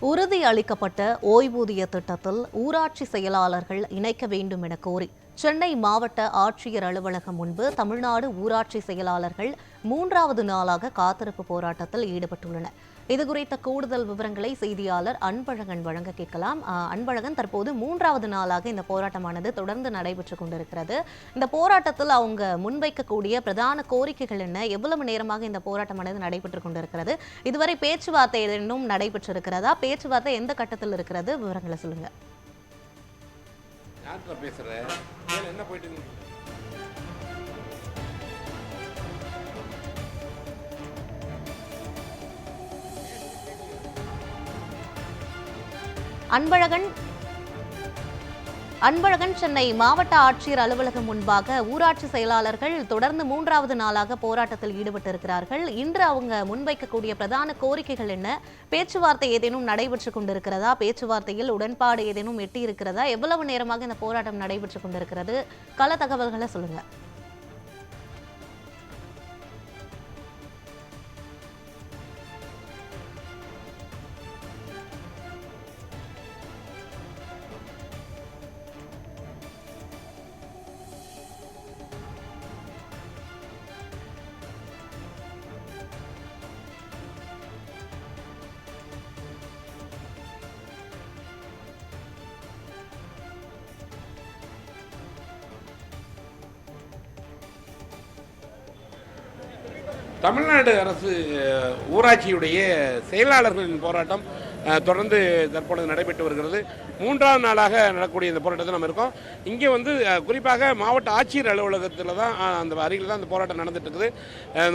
உறுதி அளிக்கப்பட்ட ஓய்வூதிய திட்டத்தில் ஊராட்சி செயலாளர்கள் இணைக்க வேண்டும் என கோரி சென்னை மாவட்ட ஆட்சியர் அலுவலகம் முன்பு தமிழ்நாடு ஊராட்சி செயலாளர்கள் 3வது நாளாக காத்திருப்பு போராட்டத்தில் ஈடுபட்டுள்ளனர். இதுகுறித்த கூடுதல் விவரங்களை செய்தியாளர் அன்பழகன் வழங்க கேட்கலாம். அன்பழகன், தற்போது 3வது நாளாக இந்த போராட்டமானது தொடர்ந்து நடைபெற்றுக் கொண்டிருக்கிறது. இந்த போராட்டத்தில் அவங்க முன்வைக்கக்கூடிய பிரதான கோரிக்கைகள் என்ன? எவ்வளவு நேரமாக இந்த போராட்டமானது நடைபெற்றுக் கொண்டிருக்கிறது? இதுவரை பேச்சுவார்த்தை இன்னும் நடைபெற்றிருக்கிறதா? பேச்சுவார்த்தை எந்த கட்டத்தில் இருக்கிறது? விவரங்களை சொல்லுங்க. என்ன போயிட்டு அன்பழகன், சென்னை மாவட்ட ஆட்சியர் அலுவலகம் முன்பாக ஊராட்சி செயலாளர்கள் தொடர்ந்து 3வது நாளாக போராட்டத்தில் ஈடுபட்டிருக்கிறார்கள். இன்று அவங்க முன்வைக்கக்கூடிய பிரதான கோரிக்கைகள் என்ன? பேச்சுவார்த்தை ஏதேனும் நடைபெற்றுக் கொண்டிருக்கிறதா? பேச்சுவார்த்தையில் உடன்பாடு ஏதேனும் எட்டியிருக்கிறதா? எவ்வளவு நேரமாக இந்த போராட்டம் நடைபெற்றுக் கொண்டிருக்கிறது? கள தகவல்களை சொல்லுங்க. தமிழ்நாடு அரசு ஊராட்சியுடைய செயலாளர்களின் போராட்டம் தொடர்ந்து தற்பொழுது நடைபெற்று வருகிறது. 3வது நாளாக நடக்கக்கூடிய இந்த போராட்டத்தில் நம்ம இருக்கோம். இங்கே குறிப்பாக மாவட்ட ஆட்சியர் அலுவலகத்தில் தான் அந்த அருகில் தான் இந்த போராட்டம் நடந்துட்டு இருக்குது.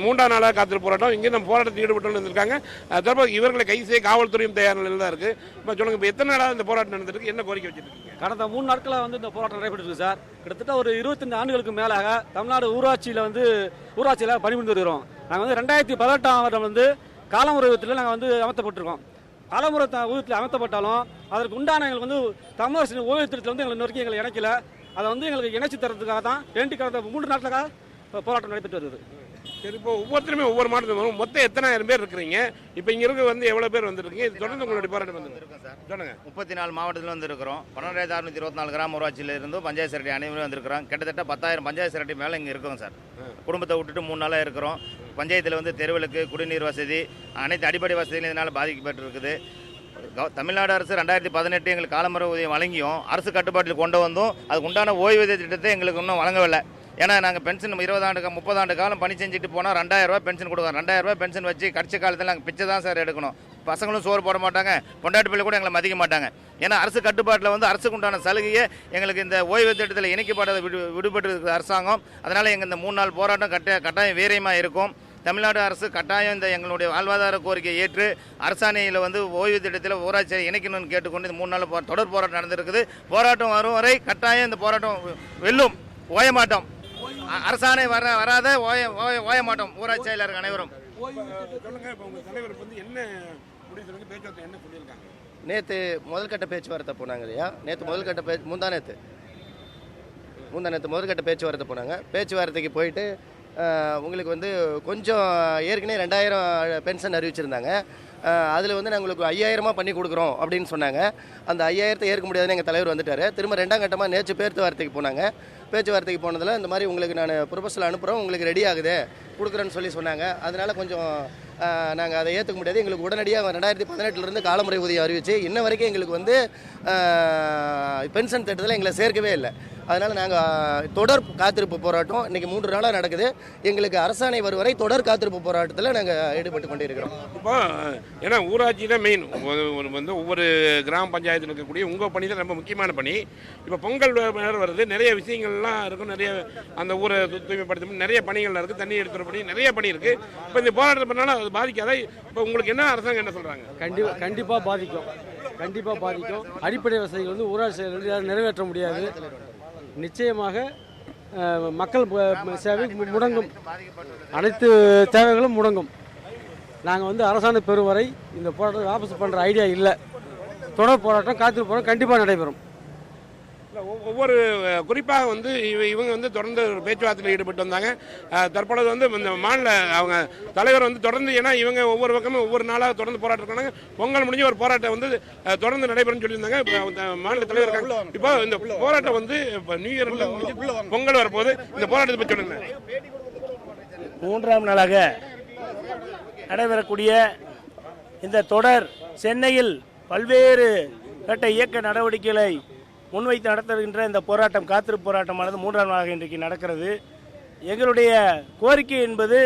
3வது நாளாக காத்திருப்பு போராட்டம். இங்கே நம்ம போராட்டத்தில் ஈடுபட்டு இருந்திருக்காங்க. தற்போது இவர்களை கைது செய்ய காவல்துறையும் தயார் நிலையில் தான் இருக்குது. இப்போ சொல்லுங்கள், இப்போ எத்தனை நாளாக இந்த போராட்டம் நடந்துருக்கு? என்ன கோரிக்கை வச்சுருக்கீங்க? கடந்த 3 நாட்களாக இந்த போராட்டம் நடைபெற்று சார். கிட்டத்தட்ட ஒரு 25 ஆண்டுகளுக்கு மேலாக தமிழ்நாடு ஊராட்சியில் பணிபுரிந்து வருகிறோம். நாங்கள் 2018ஆம் வருடம் காலமுறை ஊதியத்தில் நாங்கள் அமர்த்தப்பட்டிருக்கோம். காலமுறை ஊதியத்தில் அமர்த்தப்பட்டாலும் அதற்கு உண்டான எங்களுக்கு தமிழக ஓய்வு திட்டத்தில் எங்களை நோக்கி எங்களை இணைக்கல. அதை எங்களுக்கு இணைச்சி தரதுக்காக தான் கடந்த 3 நாட்களாக போராட்டம் நடைபெற்று வருது. சரி, இப்போ ஒவ்வொருத்தருமே ஒவ்வொரு மாவட்டத்தில் வரும். மொத்தம் எத்தனாயிரம் பேர் இருக்கிறீங்க? இப்போ இங்கே இருக்க எவ்வளோ பேர் வந்துருக்கீங்க? இது தொடர்ந்து உங்களுடைய போராட்டம் வந்துருக்கோம் சார். சொல்லுங்க. 34 மாவட்டத்தில் வந்துருக்கிறோம். 12,624 கிராம ஊராட்சியில் இருந்தும் பஞ்சாயத்து செக்ரட்டரி அனைவரும் வந்திருக்கிறோம். கிட்டத்தட்ட 10,000 பஞ்சாயத்து செக்ரட்டரி மேலே இங்கே இருக்கோம் சார். குடும்பத்தை விட்டுட்டு 3 நாளாக இருக்கிறோம். பஞ்சாயத்தில் தெருவிளக்கு, குடிநீர் வசதி, அனைத்து அடிப்படை வசதிகளும் இதனால் பாதிக்கப்பட்டு இருக்குது. தமிழ்நாடு அரசு 2018 எங்களுக்கு காலமுறை ஊதியம் வழங்கியும் அரசு கட்டுப்பாட்டில் கொண்டு வந்தோம். அதுக்கு உண்டான ஓய்வூதிய திட்டத்தை எங்களுக்கு இன்னும் வழங்கவில்லை. ஏன்னா நாங்கள் பென்ஷன் 20 ஆண்டு 30 ஆண்டு காலம் பணி செஞ்சுட்டு போனால் 2,000 ரூபாய் பென்ஷன் கொடுக்குறோம். 2,000 ரூபாய் பென்ஷன் வச்சு கடைசி காலத்தில் நாங்கள் பிச்சை தான் சார் எடுக்கணும். பசங்களும் சோறு போட மாட்டாங்க, பொண்டாட்டி பிள்ளை கூட எங்களை மதிக்க மாட்டாங்க. ஏன்னா அரசு கட்டுப்பாட்டில் அரசுக்கு உண்டான சலுகையை எங்களுக்கு இந்த ஓய்வு திட்டத்தில் இணைக்கப்படாத விடுபட்டு இருக்கிற அரசாங்கம். அதனால் எங்கள் இந்த 3 நாள் போராட்டம் கட்டாயம் வீரியமாக இருக்கும். தமிழ்நாடு அரசு கட்டாயம் எங்களுடைய வாழ்வாதார கோரிக்கையை ஏற்று அரசாணையில் ஓய்வு திட்டத்தில் ஊராட்சியை இணைக்கணும்னு கேட்டுக்கொண்டு இந்த 3 நாள் தொடர் போராட்டம் நடந்திருக்குது. போராட்டம் வரும் வரை கட்டாயம் இந்த போராட்டம் வெல்லும். ஓய மாட்டோம். அரசாணை வராத ஓய மாட்டோம். ஊராட்சி செயலாளர்கள் அனைவரும். நேற்று முதல்கட்ட பேச்சுவார்த்தை போனாங்க இல்லையா? நேற்று முதல்கட்ட முந்தானேத்து முதல்கட்ட பேச்சுவார்த்தை போனாங்க. பேச்சுவார்த்தைக்கு போயிட்டு உங்களுக்கு கொஞ்சம் ஏற்கனவே 2,000 பென்ஷன் அறிவிச்சிருந்தாங்க. அதில் நாங்கள் உங்களுக்கு 5,000 பண்ணி கொடுக்குறோம் அப்படின்னு சொன்னாங்க. அந்த 5,000 ஏற்க முடியாதுன்னு எங்கள் தலைவர் வந்துட்டார். திரும்ப 2ஆம் கட்டமாக நேற்று பேச்சுவார்த்தைக்கு போனாங்க. பேச்சுவார்த்தைக்கு போனதில் இந்த மாதிரி உங்களுக்கு நான் ப்ரொபோசல் அனுப்புகிறோம், உங்களுக்கு ரெடி ஆகுது, கொடுக்குறேன்னு சொன்னாங்க. அதனால் கொஞ்சம் நாங்கள் அதை ஏற்றுக்க முடியாது. எங்களுக்கு உடனடியாக 2018 காலமுறை ஊதியம் அறிவிச்சு இன்ன வரைக்கும் எங்களுக்கு பென்ஷன் திட்டத்தில் எங்களை சேர்க்கவே இல்லை. அதனால் நாங்கள் தொடர் காத்திருப்பு போராட்டம் இன்றைக்கி 3 நாளாக நடக்குது. எங்களுக்கு அரசாணை வரும் வரை தொடர் காத்திருப்பு போராட்டத்தில் நாங்கள் ஈடுபட்டு கொண்டு இருக்கிறோம். இப்போ ஏன்னா ஊராட்சி தான் மெயின். ஒவ்வொரு கிராம பஞ்சாயத்தில் இருக்கக்கூடிய உங்கள் பணி தான் ரொம்ப முக்கியமான பணி. இப்போ பொங்கல் நேரம் வருது, நிறைய விஷயங்கள்லாம் இருக்கும். நிறைய அந்த ஊரை தூய்மைப்படுத்த நிறைய பணிகள் இருக்குது. தண்ணி எடுத்துகிற பணி நிறைய பணி இருக்குது. இப்போ இந்த போராட்டம் பண்ணாலும் அது பாதிக்காத. இப்போ உங்களுக்கு என்ன அரசாங்கம் என்ன சொல்கிறாங்க? கண்டிப்பாக பாதிக்கும். அடிப்படை வசதிகள் ஊராட்சி நிறைவேற்ற முடியாது. நிச்சயமாக மக்கள் சேவை முடங்கும். அனைத்து தேவைகளும் முடங்கும். நாங்கள் அரசாணை பெறும் வரை இந்த போராட்டத்தை வாபஸ் பண்ணுற ஐடியா இல்லை. தொடர் போராட்டம் காத்திருப்பு போராட்டம் கண்டிப்பாக நடைபெறும். ஒவ்வொரு குறிப்பாக வந்து இவங்க வந்து தொடர்ந்து பேச்சுவார்த்தையில் ஈடுபட்டு வந்தாங்க. தற்பொழுது வந்து இந்த மாநில அவங்க தலைவர் வந்து தொடர்ந்து, ஏன்னா இவங்க ஒவ்வொரு பக்கமும் ஒவ்வொரு நாளாக தொடர்ந்து போராட்டம் இருக்காங்க. பொங்கல் முடிஞ்சு ஒரு போராட்டம் வந்து தொடர்ந்து நடைபெறும் சொல்லியிருந்தாங்க. மாநில தலைவர் இருக்காங்க. இப்போ இந்த போராட்டம் வந்து இப்போ நியூ இயர்ல பொங்கல் வரப்போது இந்த போராட்டத்தை பற்றி சொல்லுங்க. 3ஆம் நாளாக நடைபெறக்கூடிய இந்த தொடர் சென்னையில் பல்வேறு கட்ட இயக்க நடவடிக்கைகளை முன்வைத்து நடத்துகின்ற இந்த போராட்டம், காத்திருப்பு போராட்டமானது 3ஆம் நாளாக இன்றைக்கு நடக்கிறது. எங்களுடைய கோரிக்கை என்பது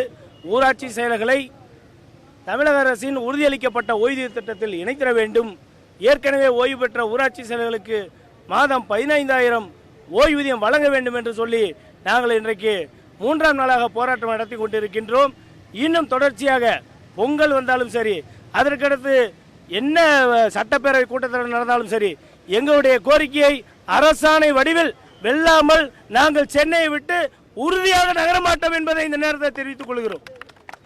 ஊராட்சி செயலர்களை தமிழக அரசின் உறுதியளிக்கப்பட்ட ஓய்வூதிய திட்டத்தில் இணைத்திட வேண்டும். ஏற்கனவே ஓய்வு பெற்ற ஊராட்சி செயலர்களுக்கு மாதம் 15,000 ஓய்வூதியம் வழங்க வேண்டும் என்று சொல்லி நாங்கள் இன்றைக்கு 3ஆம் நாளாக போராட்டம் நடத்தி கொண்டிருக்கின்றோம். இன்னும் தொடர்ச்சியாக பொங்கல் வந்தாலும் சரி, அதற்கடுத்து என்ன சட்டப்பேரவை கூட்டத்தொடர் நடந்தாலும் சரி, எங்களுடைய கோரிக்கையை அரசாணை வடிவில் வெல்லாமல் நாங்கள் சென்னையை விட்டு உறுதியாக நகரமாட்டோம் என்பதை இந்த நேரத்தை தெரிவித்துக் கொள்கிறோம்.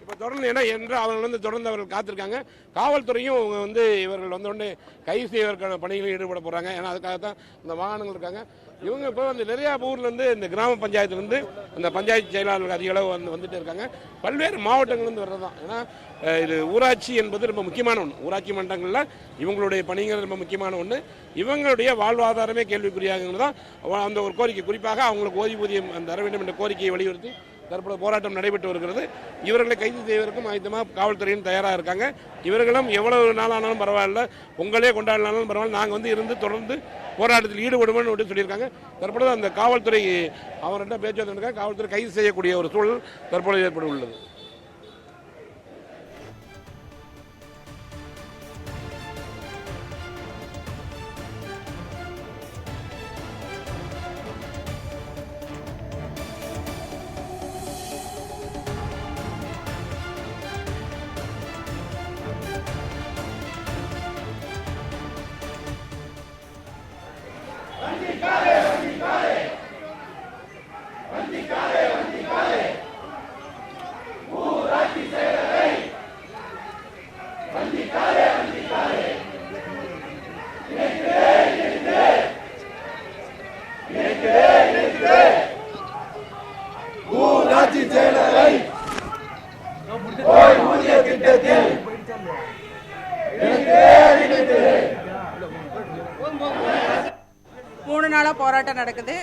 இப்போ தொடர்ந்து என்று அவர்கள் வந்து தொடர்ந்து அவர்கள் காத்திருக்காங்க. காவல்துறையும் வந்து இவர்கள் வந்தோடனே கைது செய்வதற்கான பணிகளில் ஈடுபட போறாங்க. ஏன்னா அதுக்காகத்தான் இந்த வாகனங்கள் இருக்காங்க. இவங்க இப்போ வந்து நிறையா ஊர்ல இருந்து இந்த கிராம பஞ்சாயத்துலேருந்து அந்த பஞ்சாயத்து செயலாளர்கள் அதிக அளவு வந்துட்டு இருக்காங்க. பல்வேறு மாவட்டங்கள்லேருந்து வர்றதுதான். ஏன்னா இது ஊராட்சி என்பது ரொம்ப முக்கியமான ஒன்று. ஊராட்சி மன்றங்களில் இவங்களுடைய பணிகள் ரொம்ப முக்கியமான ஒன்று. இவங்களுடைய வாழ்வாதாரமே கேள்விக்குறியாகிறது தான் அந்த ஒரு கோரிக்கை. குறிப்பாக அவங்களுக்கு ஓய்வூதியம் தர வேண்டும் என்ற கோரிக்கையை வலியுறுத்தி தற்போது போராட்டம் நடைபெற்று வருகிறது. இவர்களை கைது செய்வதற்கும் ஆயத்தமாக காவல்துறையும் தயாராக இருக்காங்க. இவர்களும் எவ்வளவு நாளானாலும் பரவாயில்ல, பொங்கலே கொண்டாடினாலும் பரவாயில்ல, நாங்கள் வந்து இருந்து தொடர்ந்து போராட்டத்தில் ஈடுபடுவோம்னு அப்படின்னு சொல்லியிருக்காங்க. தற்பொழுது அந்த காவல்துறை அவர்கிட்ட பேச்சுவார்த்தை காவல்துறை கைது செய்யக்கூடிய ஒரு சூழல் தற்பொழுது ஏற்பட உள்ளது. ஊராட்சி செயலரை ஓய்வூதிய திட்டத்தில் 3 நாளாக போராட்டம் நடக்குது.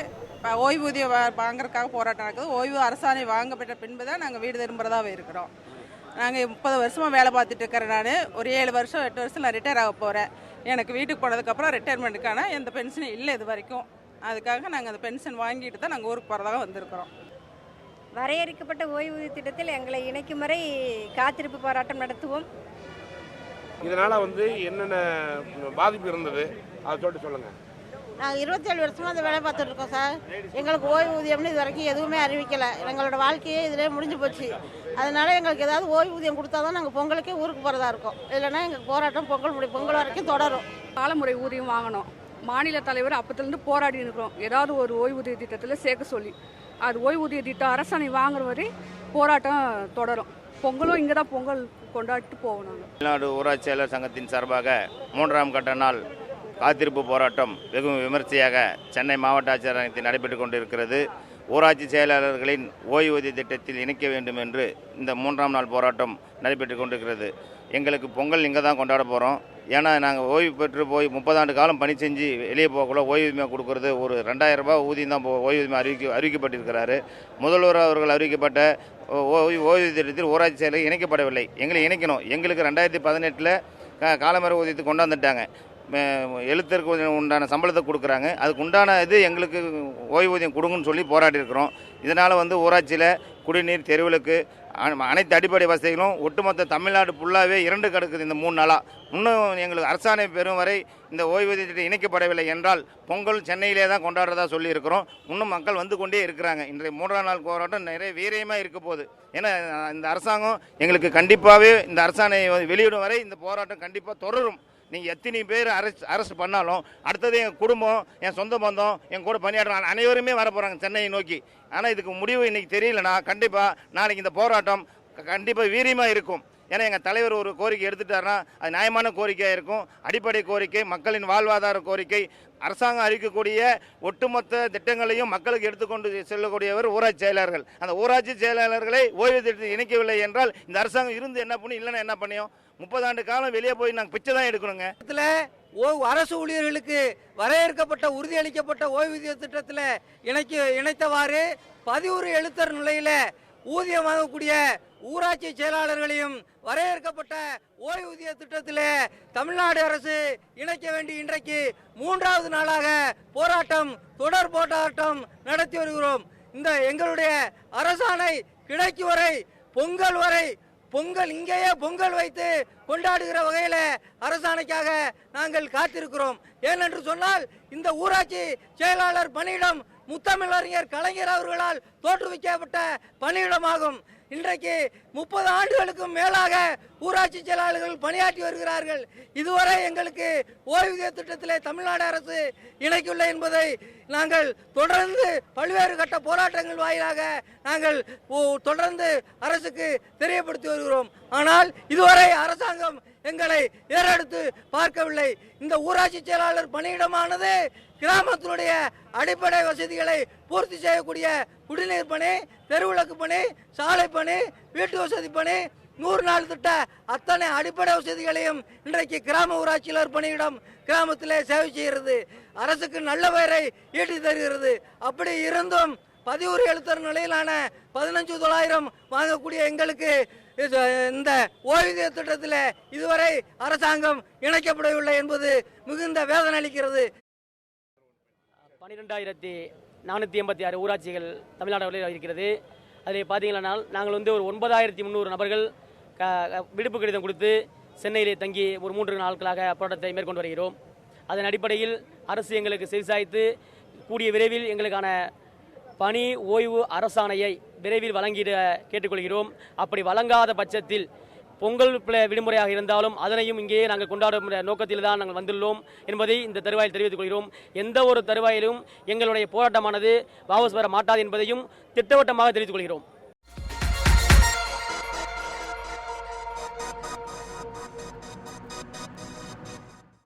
ஓய்வூதியம் வாங்குறதுக்காக போராட்டம் நடக்குது. ஓய்வு அரசாணை வாங்கப்பட்ட பின்பு தான் நாங்கள் வீடு திரும்புறதாவே இருக்கிறோம். நாங்கள் 30 வருஷமாக வேலை பார்த்துட்டு இருக்கிறேன். நான் ஒரு 7 வருஷம் 8 வருஷம் நான் ரிட்டையர் ஆக போகிறேன். எனக்கு வீட்டுக்கு போனதுக்கப்புறம் ரிட்டையர்மெண்ட்டுக்கான எந்த பென்ஷனும் இல்லை இது வரைக்கும். அதுக்காக நாங்கள் அந்த பென்ஷன் வாங்கிட்டு தான் நாங்கள் ஊருக்கு போகிறதாக வந்திருக்கிறோம். வரையறுக்கப்பட்ட ஓய்வூதிய திட்டத்தில் எங்களை இணைக்கும் வரை காத்திருப்பு போராட்டம் நடத்துவோம். இதனால வந்து என்னென்ன பாதிப்பு இருந்தது அதை சொல்லிட்டு சொல்லுங்க. நாங்கள் 27 வருஷமாக அந்த வேலை பார்த்துட்டு இருக்கோம் சார். எங்களுக்கு ஓய்வூதியம்னு இது வரைக்கும் எதுவுமே அறிவிக்கலை. எங்களோட வாழ்க்கையே இதிலே முடிஞ்சு போச்சு. அதனால எங்களுக்கு ஏதாவது ஓய்வூதியம் கொடுத்தா தான் நாங்கள் பொங்கலுக்கே ஊருக்கு போகிறதா இருக்கோம். இல்லைன்னா எங்கள் போராட்டம் பொங்கல் வரைக்கும் தொடரும். காலமுறை ஊதியம் வாங்கணும். மாநில தலைவர் அப்பத்திலேருந்து போராடி இருக்கிறோம். ஏதாவது ஒரு ஓய்வூதிய திட்டத்தில் சேர்க்க சொல்லி அது ஓய்வூதிய திட்டம் அரசாணை வாங்குற வரை போராட்டம் தொடரும். பொங்கலும் இங்கே தான் பொங்கல் கொண்டாடிட்டு போகணும். தமிழ்நாடு ஊராட்சி செயலர் சங்கத்தின் சார்பாக 3ஆம் கட்ட நாள் காத்திருப்பு போராட்டம் வெகு விமர்சையாக சென்னை மாவட்ட ஆட்சியரகத்தில் நடைபெற்று கொண்டிருக்கிறது. ஊராட்சி செயலாளர்களின் ஓய்வூதிய திட்டத்தில் இணைக்க வேண்டும் என்று இந்த 3ஆம் நாள் போராட்டம் நடைபெற்று கொண்டிருக்கிறது. எங்களுக்கு பொங்கல் இங்கே தான் கொண்டாட போகிறோம். ஏன்னா நாங்கள் ஓய்வு பெற்று போய் 30 ஆண்டு காலம் பணி செஞ்சு வெளியே போகக்குள்ள ஓய்வூதியம் கொடுக்கறது ஒரு 2000 ரூபாய் ஊதியம் தான் ஓய்வூதியம் அறிவிக்கப்பட்டிருக்கிறாரு. முதல்வர் அவர்கள் அறிவிக்கப்பட்ட ஓய்வூதிய திட்டத்தில் ஊராட்சி செயலர் இணைக்கப்படவில்லை. எங்களை இணைக்கணும். எங்களுக்கு 2018 காலமுறை ஊதியத்தை கொண்டாந்துட்டாங்க. எழுத்தருக்கு உண்டான சம்பளத்தை கொடுக்குறாங்க. அதுக்கு உண்டான இது எங்களுக்கு ஓய்வூதியம் கொடுங்கன்னு சொல்லி போராடி இருக்கிறோம். இதனால் வந்து ஊராட்சியில் குடிநீர், தெருவிளக்கு, அனைத்து அடிப்படை வசதிகளும் ஒட்டுமொத்த தமிழ்நாடு ஃபுல்லாகவே 2 கிடக்குது இந்த 3 நாளாக. இன்னும் எங்களுக்கு அரசாணை பெறும் வரை இந்த ஓய்வூதிய திட்டம் இணைக்கப்படவில்லை என்றால் பொங்கல் சென்னையிலே தான் கொண்டாடுறதா சொல்லியிருக்கிறோம். இன்னும் மக்கள் வந்து கொண்டே இருக்கிறாங்க. இன்றைய 3ஆம் நாள் போராட்டம் நிறைய வீரியமாக இருக்க போகுது. ஏன்னா இந்த அரசாங்கம் எங்களுக்கு கண்டிப்பாகவே இந்த அரசாணை வெளியிடும் வரை இந்த போராட்டம் கண்டிப்பாக தொடரும். நீங்கள் எத்தனை பேர் அரெஸ்ட் பண்ணாலும் அடுத்தது என் குடும்பம், என் சொந்த பந்தம், என் கூட பணியாற்ற அனைவருமே வர போகிறாங்க சென்னையை நோக்கி. ஆனால் இதுக்கு முடிவு இன்றைக்கி தெரியலனா கண்டிப்பாக நாளைக்கு இந்த போராட்டம் கண்டிப்பாக வீரியமாக இருக்கும். ஏன்னா எங்கள் தலைவர் ஒரு கோரிக்கை எடுத்துட்டாருன்னா அது நியாயமான கோரிக்கையாக இருக்கும். அடிப்படை கோரிக்கை, மக்களின் வாழ்வாதார கோரிக்கை, அரசாங்கம் அறிவிக்கக்கூடிய ஒட்டுமொத்த திட்டங்களையும் மக்களுக்கு எடுத்துக்கொண்டு செல்லக்கூடியவர் ஊராட்சி செயலாளர்கள். அந்த ஊராட்சி செயலாளர்களை ஓய்வூதியத்தில் இணைக்கவில்லை என்றால் இந்த அரசாங்கம் இருந்து என்ன பண்ணி, இல்லைன்னா என்ன பண்ணியும்? 30 ஆண்டு காலம் வெளியே போய் நாங்கள் பிச்சை தான் எடுக்கணுங்க. அரசு ஊழியர்களுக்கு வரையறுக்கப்பட்ட உறுதியளிக்கப்பட்ட ஓய்வூதிய திட்டத்தில் இணைத்தவாறு 11 எழுத்தர் நிலையில் ஊதியம் வாங்கக்கூடிய ஊராட்சி செயலாளர்களையும் வரையறுக்கப்பட்ட ஓய்வூதிய திட்டத்தில் தமிழ்நாடு அரசு இணைக்க வேண்டி இன்றைக்கு 3வது நாளாக தொடர் போராட்டம் நடத்தி வருகிறோம். இந்த எங்களுடைய அரசாணை கிடைக்கும் வரை, பொங்கல் இங்கேயே பொங்கல் வைத்து கொண்டாடுகிற வகையில் அரசாணைக்காக நாங்கள் காத்திருக்கிறோம். ஏனென்று சொன்னால் இந்த ஊராட்சி செயலாளர் பணியிடம் முத்தமிழறிஞர் கலைஞர் அவர்களால் தோற்றுவிக்கப்பட்ட பணியிடமாகும். இன்றைக்கு 30 ஆண்டுகளுக்கும் மேலாக ஊராட்சி செயலாளர்கள் பணியாற்றி வருகிறார்கள். இதுவரை எங்களுக்கு ஓய்வூதிய திட்டத்தில் தமிழ்நாடு அரசு இணைக்கவில்லை என்பதை நாங்கள் தொடர்ந்து பல்வேறு கட்ட போராட்டங்கள் வாயிலாக நாங்கள் தொடர்ந்து அரசுக்கு தெரியப்படுத்தி வருகிறோம். ஆனால் இதுவரை அரசாங்கம் எங்களை ஏறெடுத்து பார்க்கவில்லை. இந்த ஊராட்சி செயலாளர் பணியிடமானது கிராமத்தினுடைய அடிப்படை வசதிகளை பூர்த்தி செய்யக்கூடிய குடிநீர் பணி, தெருவிளக்கு பணி, சாலை பணி, வீட்டு வசதி பணி, 100 நாள் திட்ட அத்தனை அடிப்படை வசதிகளையும் இன்றைக்கு கிராம ஊராட்சியாளர் பணியிடம் கிராமத்திலே சேவை செய்கிறது. அரசுக்கு நல்ல பெயரை ஈட்டி தருகிறது. அப்படி இருந்தும் 11 எழுத்தர் நிலையிலான 15,900 வாங்கக்கூடிய எங்களுக்கு இந்த ஓய்வூதிய திட்டத்தில் இதுவரை அரசாங்கம் இணைக்கப்படவில்லை என்பது மிகுந்த வேதனை அளிக்கிறது. 12,486 ஊராட்சிகள் தமிழ்நாடு இருக்கிறது. அதில் பார்த்தீங்கன்னா நாங்கள் ஒரு 9,300 நபர்கள் விடுப்பு கடிதம் கொடுத்து சென்னையிலே தங்கி ஒரு 3 நாட்களாக போராட்டத்தை மேற்கொண்டு வருகிறோம். அதன் அடிப்படையில் அரசு எங்களுக்கு செவிசாய்த்து கூடிய விரைவில் எங்களுக்கான பணி ஓய்வு அரசாணையை விரைவில் வழங்கிட கேட்டுக்கொள்கிறோம். அப்படி வழங்காத பட்சத்தில் பொங்கல் விடுமுறையாக இருந்தாலும் அதனையும் இங்கே நாங்கள் கொண்டாடும் நோக்கத்தில் தான் நாங்கள் வந்துள்ளோம் என்பதை இந்த தருவாயில் தெரிவித்துக் கொள்கிறோம். எந்த ஒரு தருவாயிலும் எங்களுடைய போராட்டமானது வாபஸ் பெற மாட்டாது என்பதையும் திட்டவட்டமாக தெரிவித்துக் கொள்கிறோம்.